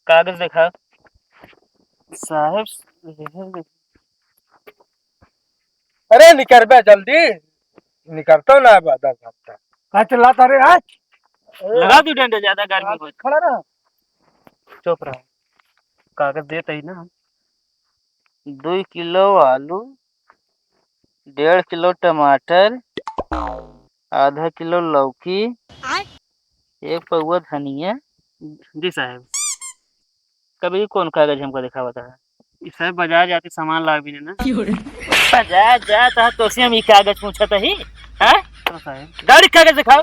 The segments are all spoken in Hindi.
कागज दिखा साहब। अरे निकर बे जल्दी। निकलता ना अब आधा घंटा का चिल्लाता रे आज। लगा दू डंडे, ज्यादा गर्मी हो। खड़ा रहा। चुप रहा। कागज देते ही ना। 2 किलो आलू, 1.5 किलो टमाटर, आधा किलो लौकी, 1 पौवा धनिया। जी साहब। कभी कौन कागज हमको दिखावा था? साहब बाजार जाते सामान ला भी ना। बाजार जाता तो से हम ई कागज पूछत ही। हैं? तो साहब गाड़ी कागज दिखाओ।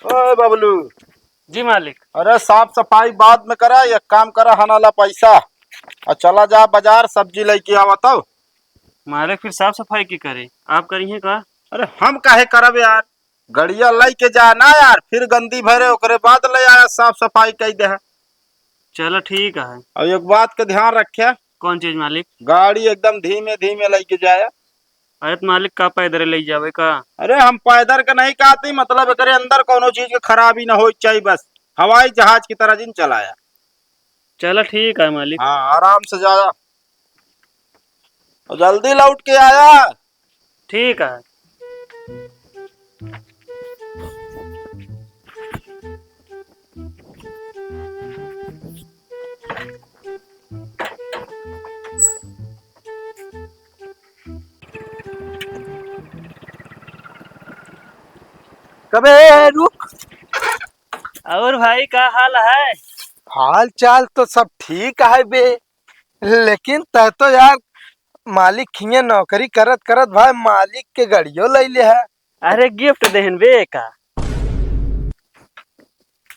ओए बबलू। जी मालिक। अरे साफ सफाई बाद में करा, एक काम करा, हनाला पैसा और चला जा बाजार सब्जी लेके आवा तो। मालिक फिर साफ सफाई की करे, आप करिए का? अरे हम काहे करब यार, गड़िया लेके जाना यार, फिर गंदी भरे ओकरे बाद ले आया साफ सफाई कई दे। चलो ठीक है। और एक बात का ध्यान रखे, कौन चीज मालिक? गाड़ी एकदम धीमे धीमे लेके जाया। अरे तो मालिक का पैदल ले जावे का? अरे हम पैदल का नहीं कहते, मतलब एकरे अंदर कोनो चीज के खराबी ना हो चाहिए, बस हवाई जहाज की तरह जिन चलाया। चलो ठीक है मालिक। हाँ आराम से जाया और जल्दी लौट के आया। ठीक है। कबे रुक। और भाई का हाल है? हाल चाल तो सब ठीक है बे, लेकिन तय तो यार मालिक खिए नौकरी करत करत भाई मालिक के गाड़ियों ले ले है। अरे गिफ्ट देहन बे का,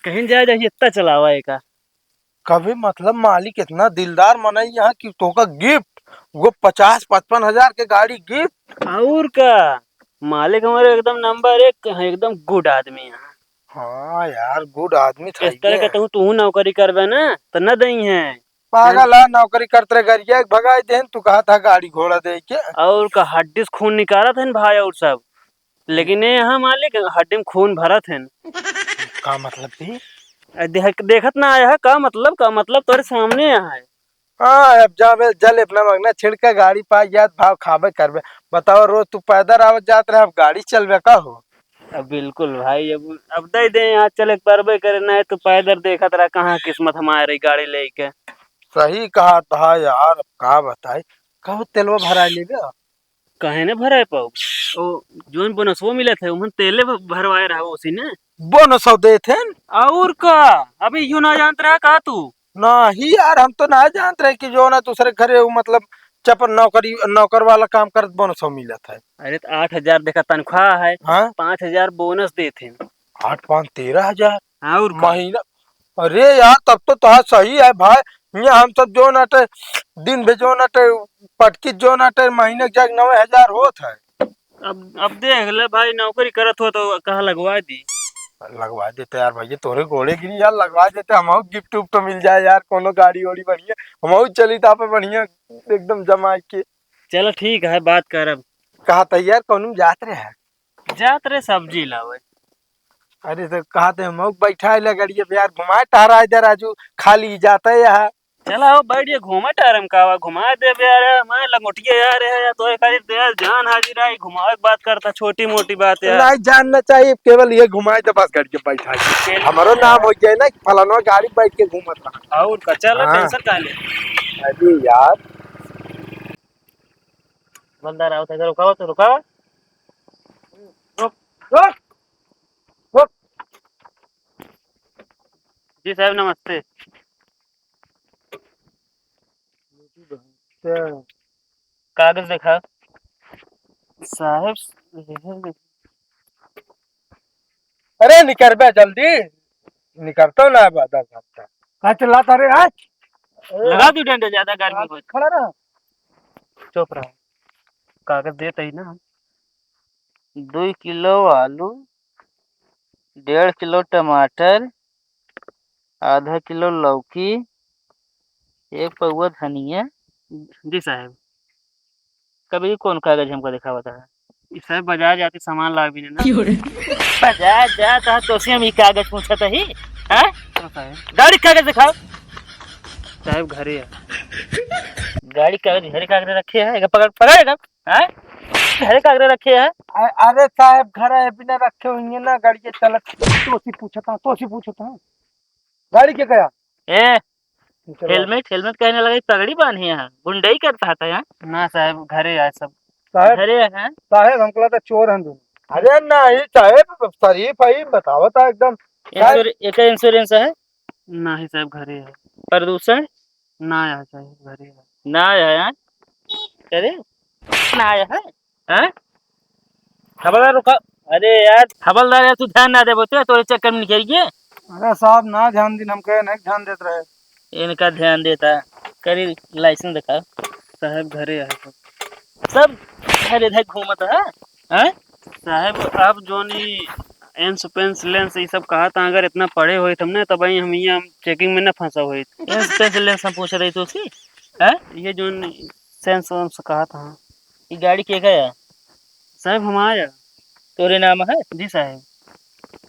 कहीं जा जाइए इतना चलावा का। कभी मतलब मालिक इतना दिलदार मनाई यहाँ कि तो का गिफ्ट, वो 50-55 हजार के गाड़ी गिफ्ट। और का मालिक हमारे एकदम नंबर 1 है, एकदम गुड आदमी है। हाँ यार गुड आदमी था इस तरह ये। के तू नौकरी करबे ना तो न दई है। पागल है, नौकरी करते गरिया भगाई देन, तू कहा था गाड़ी घोड़ा दे के। और का हड्डी से खून निकाला था भाई और सब, लेकिन ये यहाँ मालिक हड्डी में खून भरा थे। का मतलब थी? देखत ना आया है का मतलब, का मतलब तोरे सामने यहाँ है। हाँ अब जावे जल अपना मगना छिड़का गाड़ी पाई याद भाव खाबे करबे। बताओ रोज तू पैदल आवत जात रहे, अब गाड़ी चलबे का हो। अब बिल्कुल भाई, अब दे दे यहाँ चले परबे करे ना तो पैदल देखत रहा कहाँ किस्मत हमारी गाड़ी लेके। सही कहा था यार, अब का बताई। कहो तेलवा भरा लेबे। कहे ने भराए पाऊ, ओ जोन बोनसवो मिले थे उमन तेले भरवाए रहा उसी ने। बोनस दे थे। और का अभी यूं ना जानत रहा का तू? नहीं यार हम तो ना जानते रहे कि जो ना दूसरे घरे वो मतलब चपर नौकरी नौकर वाला काम करत बोनस मिला था। अरे तो 8,000 देखा तनख्वाह है, हाँ 5,000 बोनस देते। 8-5-13 हजार और का? महीना। अरे यार तब तो तुहार सही है भाई, ये हम सब जो नटे दिन भे जो नटे पटकी जो नटे महीने के जग 9,000 होत है। अब देख ले भाई, नौकरी करत हो तो कहा लगवा दी। लगवा देते यार भैया, तोरे घोड़े गिरी यार, लगवा देते हम गिफ्ट उफ्ट तो मिल जाए यार, कोनो गाड़ी वाड़ी बढ़िया हम चली था पे बढ़िया एकदम जमा के। चलो ठीक है, बात करब। कहा था यार कौन जात रहे हैं। जात रे सब्जी लावे। अरे तो कहा थे हम बैठा है लगड़िए यार, घुमाए टहरा इधर आजू खाली जाता है यहाँ। चला हो बैठिए घूमा टारम कावा घुमा दे यार, मैं लंगोटिया यार है या तो एक यार जान हाजिर है, घुमावे की बात करता छोटी मोटी बात यार। नहीं जानना चाहिए, केवल ये घुमाए तो बस गाड़ी के बैठा है। हमारो नाम हो जाए ना फलाना गाड़ी बैठ के घूमत रहा। और का चलो हाँ टेंशन का ले। अरे यार बंदा रहा था, रुकाओ तो रुकाओ। रुक रुक रुक। जी साहब नमस्ते। कागज दिखा साहब। अरे निकर बे जल्दी। निकलता ना अब आधा घंटा का चिल्लाता रे आज। लगा दू डंडे, ज्यादा गर्मी हो। खड़ा रहा। चुप रहा। कागज देते ही ना। 2 किलो आलू, 1.5 किलो टमाटर, आधा किलो लौकी, 1 पौवा धनिया। जी साहब। कभी कौन कागज हमको दिखावा था? साहब बाजार जाते सामान ला भी नहीं ना बाजार जाता तो से हम ई कागज पूछा था ही हैं तो साहब गाड़ी कागज दिखाओ साहब घरे है गाड़ी कागज घरे कागज रखे है एक पकड़ पकड़ेगा हैं घरे कागज रखे है अरे साहब घर है बिना रखे हुए ना गाड़ी के चलत तो सी पूछता हूँ गाड़ी के गया ए हेलमेट हेलमेट कहने लगा पगड़ी बांधी यहाँ गुंडई करता था यहाँ ना साहब घरे आए सब साहब घरे हैं साहब हमको लगा चोर हैं दोनों अरे नहीं साहब शरीफ है बताओ था एकदम एक इंश्योरेंस है ना ही साहब घरे है प्रदूषण ना आया साहब घरे है ना आया है अरे ना आया है हैं हवलदार रुका अरे यार हवलदार यार तू ध्यान ना दे बोते तोरे चक्कर में निकल गए अरे साहब ना ध्यान दिन हम कहे नहीं ध्यान देते रहे इनका ध्यान देता करी लाइसेंस दिखा साहब घरे है सब घर इधर घूमता है हैं साहब आप जो नहीं एंस पेंस लेंस ये सब कहा था अगर इतना पढ़े हुए तुमने तब हम यहाँ चेकिंग में न फंसा हुए एंस पेंस लेंस हम पूछ रहे थे उसी हैं ये जो सेंस वेंस कहा था ये गाड़ी के गया साहब हमारा तोरे नाम है जी साहब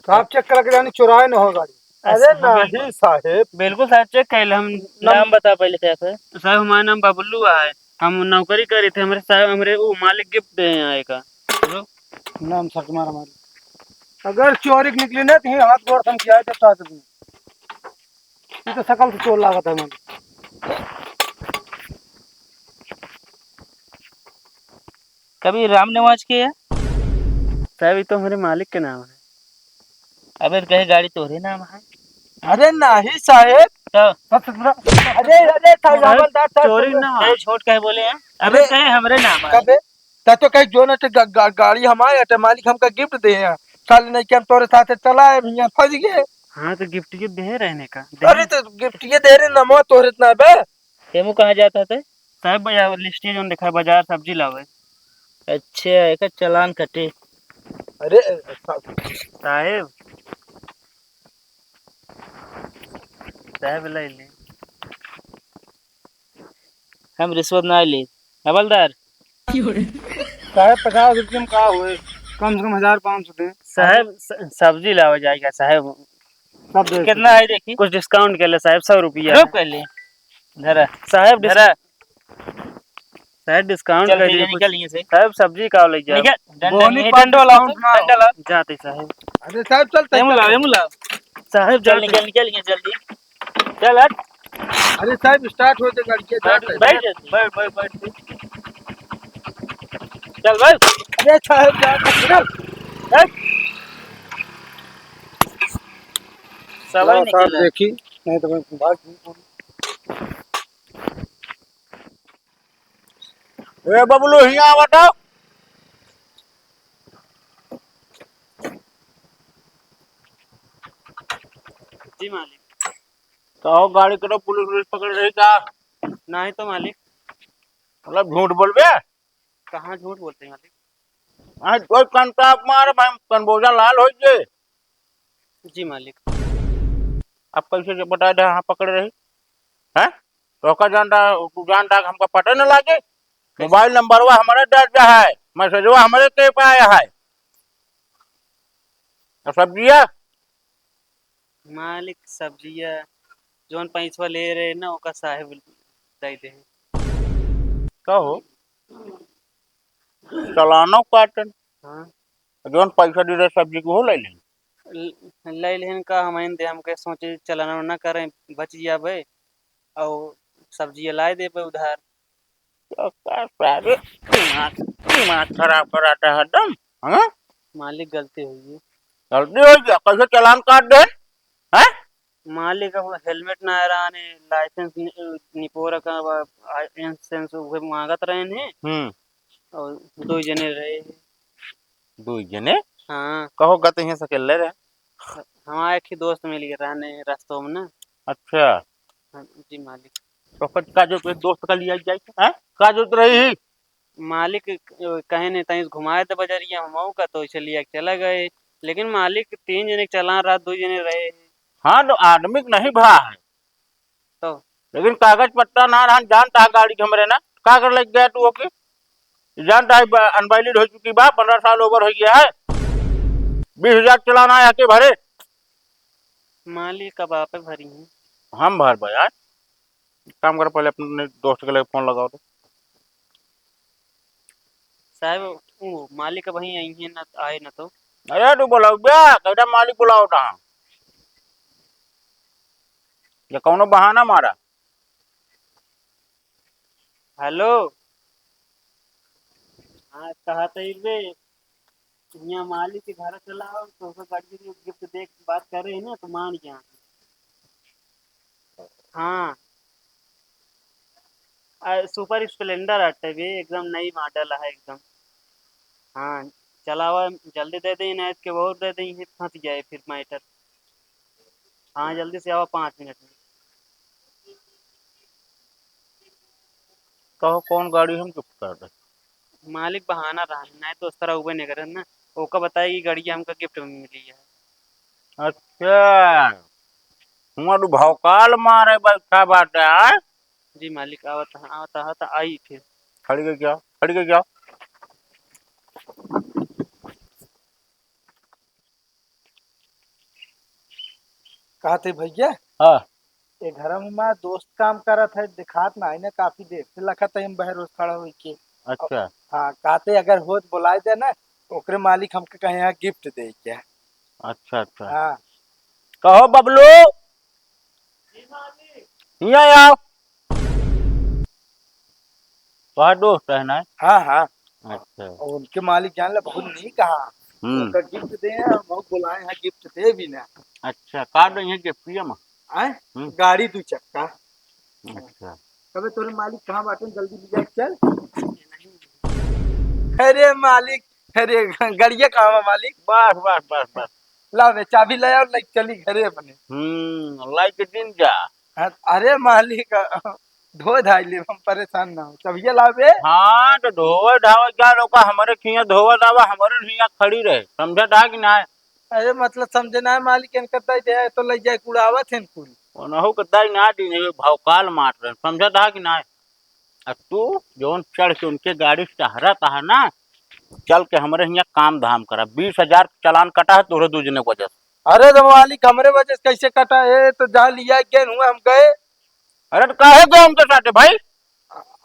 साहब चेक करके जानी चुराए न हो गाड़ी अरे नहीं साहब बिल्कुल साहब चेक कर हम नाम बता पहले क्या है साहब हमारा नाम बबलू है हम नौकरी कर रहे थे हमारे साहब हमारे वो मालिक गिफ्ट दे यहाँ का नाम सर तुम्हारा मालिक अगर चोरी की निकली ना तो ये हाथ गोड़ थम किया है जब साथ में ये तो सकल से चोर लागत है मुझे कभी राम नवाज के है साहब ये तो हमारे मालिक के नाम है अबे कहे गाड़ी तोरे नाम है अरे नहीं साहब तो अरे अरे हवलदार चोरी ना छोट कहे बोले हैं अबे कहे हमरे नाम है कबे तो कहीं जो ना गाड़ी हमारे अटे मालिक हमका गिफ्ट दे हैं साल नहीं कि हम तोरे साथ चला है यहाँ फंस गए हाँ तो गिफ्ट गिफ्ट दे रहने का अरे तो गिफ्ट ये दे रहे नमो तोरे इतना बे हेमू कहाँ जाता था साहब भैया लिस्ट जो लिखा है बाजार सब्जी लावे अच्छा एक चालान कटे अरे साहेब साहब ले ले हम रिश्वत ना ले हवलदार साहब 50 रुपये में कहा हुए कम से कम 1500 दे साहब सब्जी लावा जाएगा साहब सब दे कितना है देखिए कुछ डिस्काउंट कर ले साहब 100 रुपया कर ले धरा साहब धरा साहब डिस्काउंट कर दिए निकलिए से साहब सब्जी का ले जाओ डंडो लाओ जाते साहब अरे साहब चलते हेमू लाओ साहब जल्दी निकलिए जल्दी चल हट अरे साहब स्टार्ट होते गाड़ी के बैठ चल भाई अरे साहब चल सवाल निकल देखी नहीं तो भाग ए बबलू हिया बताओ जी मालिक कहो गाड़ी करो पुलिस पुलिस पकड़ रही का नहीं तो मालिक मतलब झूठ बोलबे कहाँ झूठ बोलते हैं मालिक आज कोई कंटाप मार भाई कनबोजा लाल हो जे जी मालिक अब कैसे बता दे हाँ पकड़ रही हैं तो का जानता हमका पता न लागे मोबाइल नंबर हुआ हमारे दर्ज है मैसेज हुआ हमारे के पे आया है सब्जिया मालिक सब्जिया जोन पैसवा ले रहे ना ओका साहेब दे दे कहो चलानो काटन हाँ जोन पैसा दे रहे सब्जी को हो ले ले लेन का हम दे हमके सोचे चलाना ना करें बच जाबे और सब्जी लाए दे उधार दिमाग खराब कराता है दम हाँ मालिक गलती हुई जल्दी हो गया कैसे चालान काट दे हैं मालिक अब हेलमेट ना रहा ने लाइसेंस निपोरा का लाइसेंस वो मांगत रहे हैं और 2 जने रहे दो जने हाँ कहो गत यहाँ से ले रहे हमारे एक ही दोस्त मिल गए रहने रास्तों में ना अच्छा हाँ, जी मालिक तो फिर का जो दोस्त का लिया जाए हैं का जो रही मालिक कहे नहीं तहीं घुमाए थे बजरिया हम का तो इसलिए चला गए लेकिन मालिक 3 जने चला रहा 2 जने रहे हाँ तो आदमी नहीं भा है तो लेकिन कागज पत्ता ना रहा जानता गाड़ी हमरे ना का कर लग गया तू ओके जानता है अनवैलिड हो चुकी बा, 15 साल ओवर हो गया है। 20,000 चलाना है के भरे। मालिक कब आप भरी हैं? हम भर भाई यार, काम कर, पहले अपने दोस्त के लिए फोन लगाओ तो। साहब वो मालिक वहीं आई हैं, ना आए ना तो। अरे तू बोलाओ क्या, कैसा मालिक बुलाओ था या कौनो बहाना मारा। हेलो, हाँ कहा था बे, यहाँ मालिक के घर चला आओ तो उसको गाड़ी की गिफ्ट देख बात कर रहे हैं ना, तो मान गया। हाँ, सुपर स्प्लेंडर आटे भी एकदम नई मॉडल है एकदम। हाँ, चला हुआ जल्दी दे दें इनायत के, बहुत दे दें फंस जाए फिर मैटर। हाँ जल्दी से आओ 5 मिनट में। कहो कौन गाड़ी हम गिफ्ट कर दे। मालिक बहाना रहा नहीं तो उस तरह उबे नहीं करे ना। ओका बताएगी गाड़ी हमका गिफ्ट में मिली है। अच्छा, हुआ तू भौकाल मारे बैठा बाटे है। जी मालिक, आवता आई फिर। खड़ी के क्या, खड़ी के क्या। कहा थे भैया, हाँ ये घर में हमारा दोस्त काम करत है, दिखात ना है ना, काफी देर से लखा था हम बाहर रोज खड़ा हुई के। अच्छा हाँ, कहते अगर हो तो बुलाए दे ना, ओकरे मालिक हमके कहे यहाँ गिफ्ट दे क्या। अच्छा अच्छा। हाँ कहो बबलू, यहाँ आओ, तुम्हारा दोस्त है ना। हाँ हाँ, अच्छा। और उनके मालिक जान ले बहुत नहीं कहा, ओकर गिफ्ट दे हैं, हम बहुत बुलाए हैं गिफ्ट दे भी ना। अच्छा, काट रही है गिफ्ट में। आए गाड़ी 2 चक्का। अच्छा, कबे तोरे मालिक कहाँ बाटे, जल्दी ले जाए चल। अरे मालिक, अरे गड़िया कहाँ बा मालिक। बस बस बस बस। ला वे चाबी ले आओ, लाइक चली घरे अपने। लाइक दिन जा। हाँ, अरे मालिक धो धाई ले, हम परेशान ना हो, तब ये लावे। हाँ तो धोवे धावा क्या रोका, हमारे खिया धोवा धावा हमारे खिया खड़ी रहे, समझा था कि ना। अरे मतलब समझे ना मालिक, इनका दे जाए तो ले जाए कुड़ावत है कुल। ओनहु कदा ना दी भौकाल मार रहे, समझा था कि ना। अब तू जोन चढ़ के उनके गाड़ी से हरा था ना, चल के हमारे यहाँ काम धाम करा। 20,000 चालान कटा है तोरे दूजने की वजह से। अरे तो मालिक हमरे वजह से कैसे कटा है, तो जहाँ लिया गया हुआ हम गए। अरे तो काहे गए हमके साथे भाई,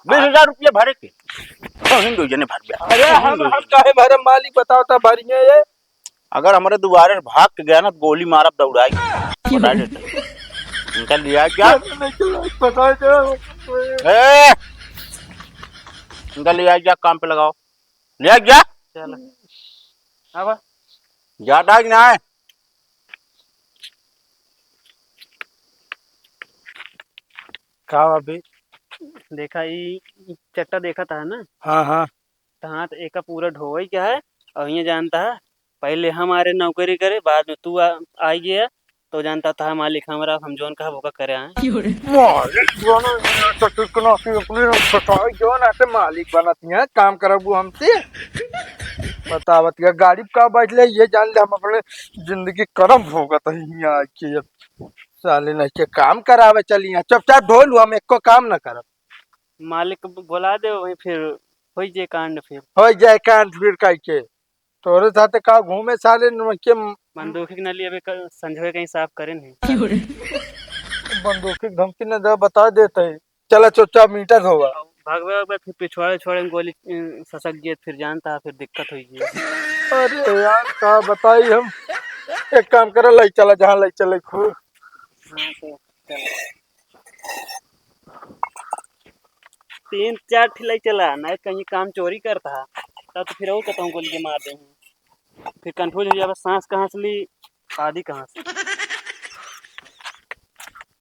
20,000 रुपये भरे के तो हिंदू जने भर गया। अरे हम काहे भरे मालिक, बताओ तो भरी है ये। अगर हमारे दोबारा भाग के गया ना तो गोली मारब दौड़ाई बता देते। इनका लिया क्या बताओ तो। ए, इनका लिया क्या, काम पे लगाओ, लिया क्या। चल अब ज्यादा कि ना है। कहा अभी। देखा ई चट्टा देखा था ना, हाँ हाँ, तहाँ तो एक पूरा ढोई क्या है। और ये जानता है, पहले हमारे नौकरी करे, बाद में तू आई गया तो जानता था मालिक हमारा, हम जोन कहा वो का करे आए। मालिक बनो तो कितना सी अपने बताओ, जो ना ते मालिक बनती है, काम करबू हमसे। बतावत का गाड़ी का बैठ ले, ये जान ले हम अपने जिंदगी करम भोगत है यहाँ के। साले नहीं के काम करावे चली यहाँ, चुपचाप ढोल हम एको काम न करब। मालिक को बुला दे वहीं फिर हो जे कांड फिर। हो जाए कांड फिर कह के, तोरे साथे का घूमे साले के। बंदूक के नली अबे संजोए कहीं साफ करे नहीं। बंदूक की धमकी न दे, बता देते है। चला चुपचाप मीटर होगा। भागवे फिर पिछवाड़े छोड़े में गोली ससक गई फिर जानता फिर दिक्कत हुई। अरे यार का बताई हम, एक काम करे लाई चला जहाँ लाई चले खूब। हाँ तो चल 3-4 ठिलाई चला ना, कहीं काम चोरी करता तब तो फिर वो कहता हूँ गोली के मार दे। फिर कंफ्यूज हो जाए, सांस कहाँ से ली आदि कहाँ से।